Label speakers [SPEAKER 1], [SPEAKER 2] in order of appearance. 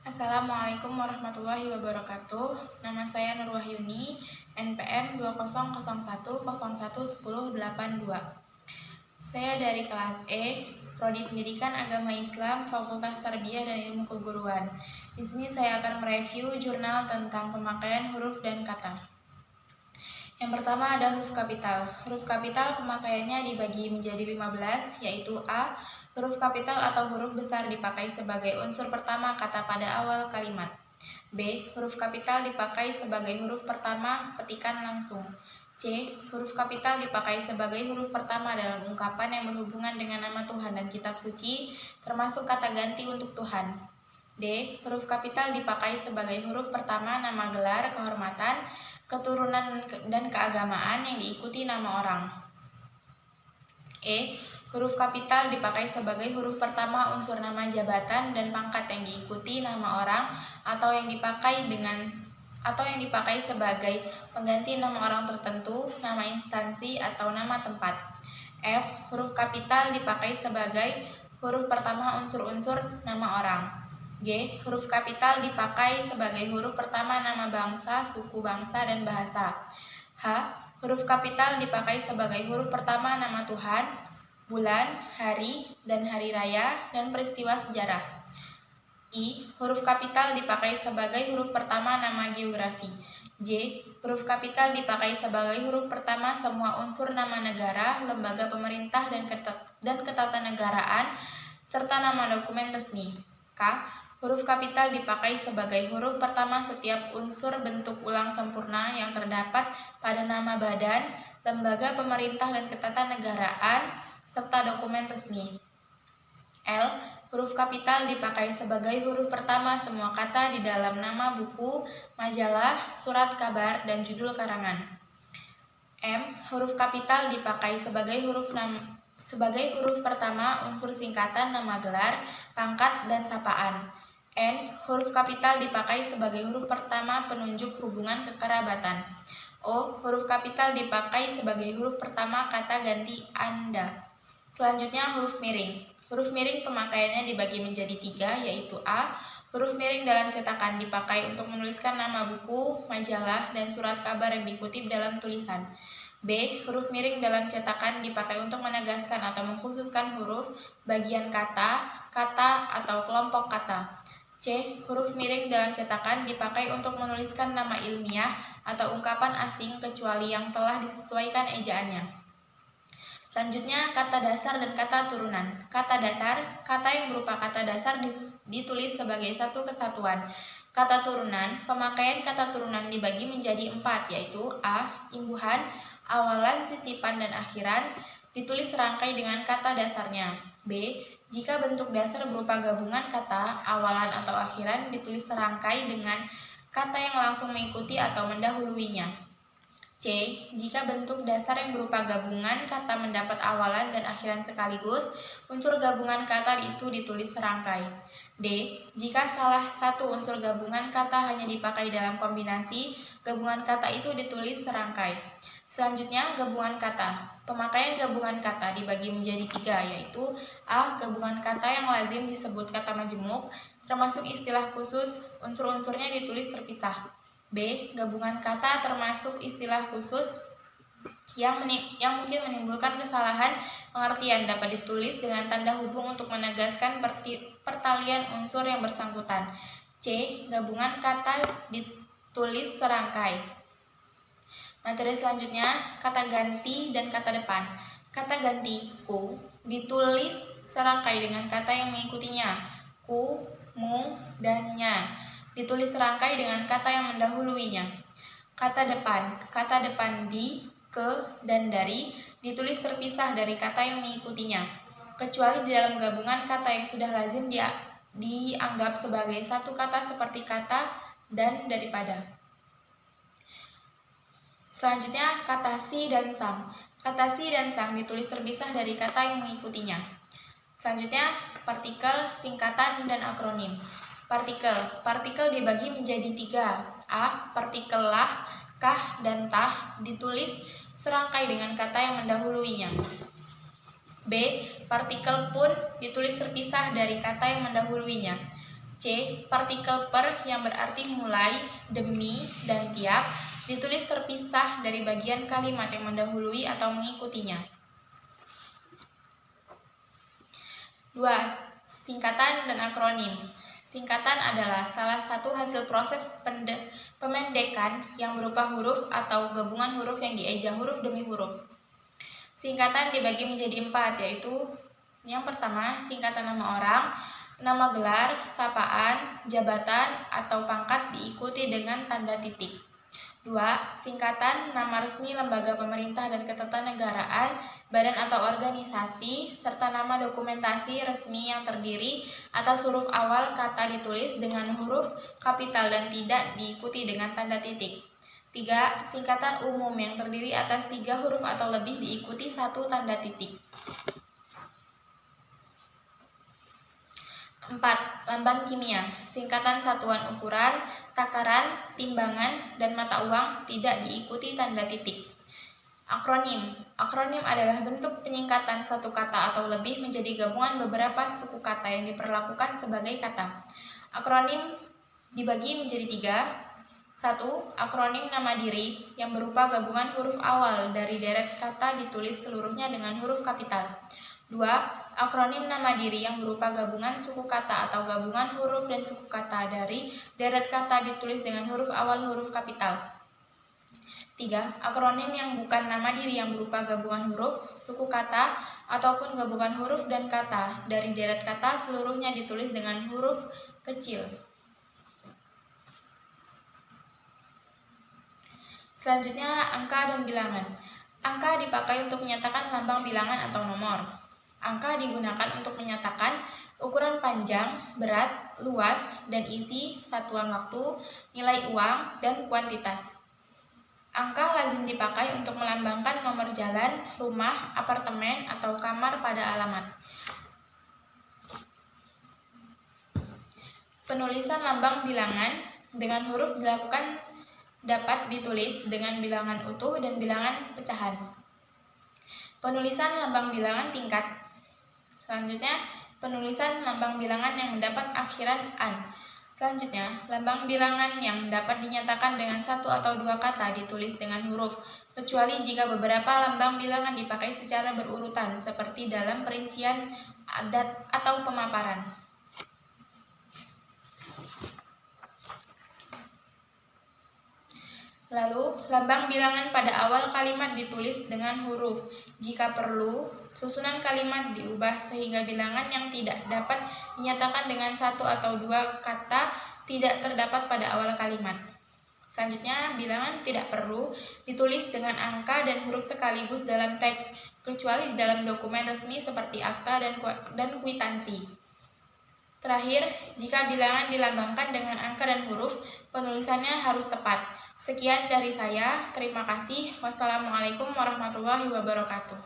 [SPEAKER 1] Assalamualaikum warahmatullahi wabarakatuh. Nama saya Nur Wahyuni, NPM 2001011082. Saya dari kelas E, Prodi Pendidikan Agama Islam, Fakultas Tarbiyah dan Ilmu Keguruan. Di sini saya akan mereview jurnal tentang pemakaian huruf dan kata. Yang pertama ada huruf kapital. Huruf kapital pemakaiannya dibagi menjadi 15, yaitu A. Huruf kapital atau huruf besar dipakai sebagai unsur pertama kata pada awal kalimat. B. Huruf kapital dipakai sebagai huruf pertama petikan langsung. C. Huruf kapital dipakai sebagai huruf pertama dalam ungkapan yang berhubungan dengan nama Tuhan dan kitab suci, termasuk kata ganti untuk Tuhan. D. Huruf kapital dipakai sebagai huruf pertama nama gelar, kehormatan, keturunan dan keagamaan yang diikuti nama orang. E. Huruf kapital dipakai sebagai huruf pertama unsur nama jabatan dan pangkat yang diikuti nama orang atau yang dipakai sebagai pengganti nama orang tertentu, nama instansi atau nama tempat. F. Huruf kapital dipakai sebagai huruf pertama unsur-unsur nama orang. G. Huruf kapital dipakai sebagai huruf pertama nama bangsa, suku bangsa, dan bahasa. H. Huruf kapital dipakai sebagai huruf pertama nama Tuhan, bulan, hari, dan hari raya, dan peristiwa sejarah. I. Huruf kapital dipakai sebagai huruf pertama nama geografi. J. Huruf kapital dipakai sebagai huruf pertama semua unsur nama negara, lembaga pemerintah, dan ketatanegaraan, serta nama dokumen resmi. K. Huruf kapital dipakai sebagai huruf pertama setiap unsur bentuk ulang sempurna yang terdapat pada nama badan, lembaga pemerintah dan ketatanegaraan, serta dokumen resmi. L. Huruf kapital dipakai sebagai huruf pertama semua kata di dalam nama buku, majalah, surat kabar, dan judul karangan. M. Huruf kapital dipakai sebagai huruf pertama unsur singkatan nama gelar, pangkat, dan sapaan. N. Huruf kapital dipakai sebagai huruf pertama penunjuk hubungan kekerabatan. O. Huruf kapital dipakai sebagai huruf pertama kata ganti Anda. Selanjutnya huruf miring. Huruf miring pemakaiannya dibagi menjadi 3, yaitu A. Huruf miring dalam cetakan dipakai untuk menuliskan nama buku, majalah, dan surat kabar yang dikutip dalam tulisan. B. Huruf miring dalam cetakan dipakai untuk menegaskan atau mengkhususkan huruf, bagian kata, atau kelompok kata. C. Huruf miring dalam cetakan dipakai untuk menuliskan nama ilmiah atau ungkapan asing kecuali yang telah disesuaikan ejaannya. Selanjutnya, kata dasar dan kata turunan. Kata dasar, kata yang berupa kata dasar ditulis sebagai satu kesatuan. Kata turunan, pemakaian kata turunan dibagi menjadi 4, yaitu A. Imbuhan, awalan, sisipan, dan akhiran, ditulis serangkai dengan kata dasarnya. B. Jika bentuk dasar berupa gabungan kata, awalan, atau akhiran, ditulis serangkai dengan kata yang langsung mengikuti atau mendahuluinya. C. Jika bentuk dasar yang berupa gabungan kata mendapat awalan dan akhiran sekaligus, unsur gabungan kata itu ditulis serangkai. D. Jika salah satu unsur gabungan kata hanya dipakai dalam kombinasi, gabungan kata itu ditulis serangkai. Selanjutnya, gabungan kata. Pemakaian gabungan kata dibagi menjadi 3, yaitu A. Gabungan kata yang lazim disebut kata majemuk, termasuk istilah khusus, unsur-unsurnya ditulis terpisah. B. Gabungan kata termasuk istilah khusus yang mungkin menimbulkan kesalahan pengertian, dapat ditulis dengan tanda hubung untuk menegaskan pertalian unsur yang bersangkutan. C. Gabungan kata ditulis serangkai. Materi selanjutnya, kata ganti dan kata depan. Kata ganti ku ditulis serangkai dengan kata yang mengikutinya. Ku, mu, dan nya ditulis serangkai dengan kata yang mendahuluinya. Kata depan di, ke, dan dari ditulis terpisah dari kata yang mengikutinya, kecuali di dalam gabungan kata yang sudah lazim dianggap sebagai satu kata seperti kata dan daripada. Selanjutnya, kata si dan sang. Kata si dan sang ditulis terpisah dari kata yang mengikutinya. Selanjutnya, partikel, singkatan, dan akronim. Partikel dibagi menjadi 3. A. Partikel lah, kah, dan tah ditulis serangkai dengan kata yang mendahuluinya. B. Partikel pun ditulis terpisah dari kata yang mendahuluinya. C. Partikel per yang berarti mulai, demi, dan tiap ditulis terpisah dari bagian kalimat yang mendahului atau mengikutinya. 2. Singkatan dan akronim. Singkatan adalah salah satu hasil proses pemendekan yang berupa huruf atau gabungan huruf yang dieja huruf demi huruf. Singkatan dibagi menjadi 4, yaitu yang pertama, singkatan nama orang, nama gelar, sapaan, jabatan, atau pangkat diikuti dengan tanda titik. 2. Singkatan nama resmi lembaga pemerintah dan ketatanegaraan, badan atau organisasi, serta nama dokumentasi resmi yang terdiri atas huruf awal kata ditulis dengan huruf kapital dan tidak diikuti dengan tanda titik. 3. Singkatan umum yang terdiri atas 3 huruf atau lebih diikuti 1 tanda titik. 4. Lambang kimia. Singkatan satuan ukuran, takaran, timbangan, dan mata uang tidak diikuti tanda titik. Akronim. Akronim adalah bentuk penyingkatan satu kata atau lebih menjadi gabungan beberapa suku kata yang diperlakukan sebagai kata. Akronim dibagi menjadi 3. 1. Akronim nama diri yang berupa gabungan huruf awal dari deret kata ditulis seluruhnya dengan huruf kapital. 2. Akronim nama diri yang berupa gabungan suku kata atau gabungan huruf dan suku kata dari deret kata ditulis dengan huruf awal huruf kapital. 3. Akronim yang bukan nama diri yang berupa gabungan huruf, suku kata, ataupun gabungan huruf dan kata dari deret kata seluruhnya ditulis dengan huruf kecil. Selanjutnya, angka dan bilangan. Angka dipakai untuk menyatakan lambang bilangan atau nomor. Angka digunakan untuk menyatakan ukuran panjang, berat, luas, dan isi, satuan waktu, nilai uang, dan kuantitas. Angka lazim dipakai untuk melambangkan nomor jalan, rumah, apartemen, atau kamar pada alamat. Penulisan lambang bilangan dengan huruf dilakukan dapat ditulis dengan bilangan utuh dan bilangan pecahan. Penulisan lambang bilangan tingkat. Selanjutnya, penulisan lambang bilangan yang mendapat akhiran an. Selanjutnya, lambang bilangan yang dapat dinyatakan dengan 1 atau 2 kata ditulis dengan huruf, kecuali jika beberapa lambang bilangan dipakai secara berurutan, seperti dalam perincian adat atau pemaparan. Lalu, lambang bilangan pada awal kalimat ditulis dengan huruf. Jika perlu, susunan kalimat diubah sehingga bilangan yang tidak dapat dinyatakan dengan 1 atau 2 kata tidak terdapat pada awal kalimat. Selanjutnya, bilangan tidak perlu ditulis dengan angka dan huruf sekaligus dalam teks, kecuali dalam dokumen resmi seperti akta dan kwitansi. Terakhir, jika bilangan dilambangkan dengan angka dan huruf, penulisannya harus tepat. Sekian dari saya, terima kasih. Wassalamualaikum warahmatullahi wabarakatuh.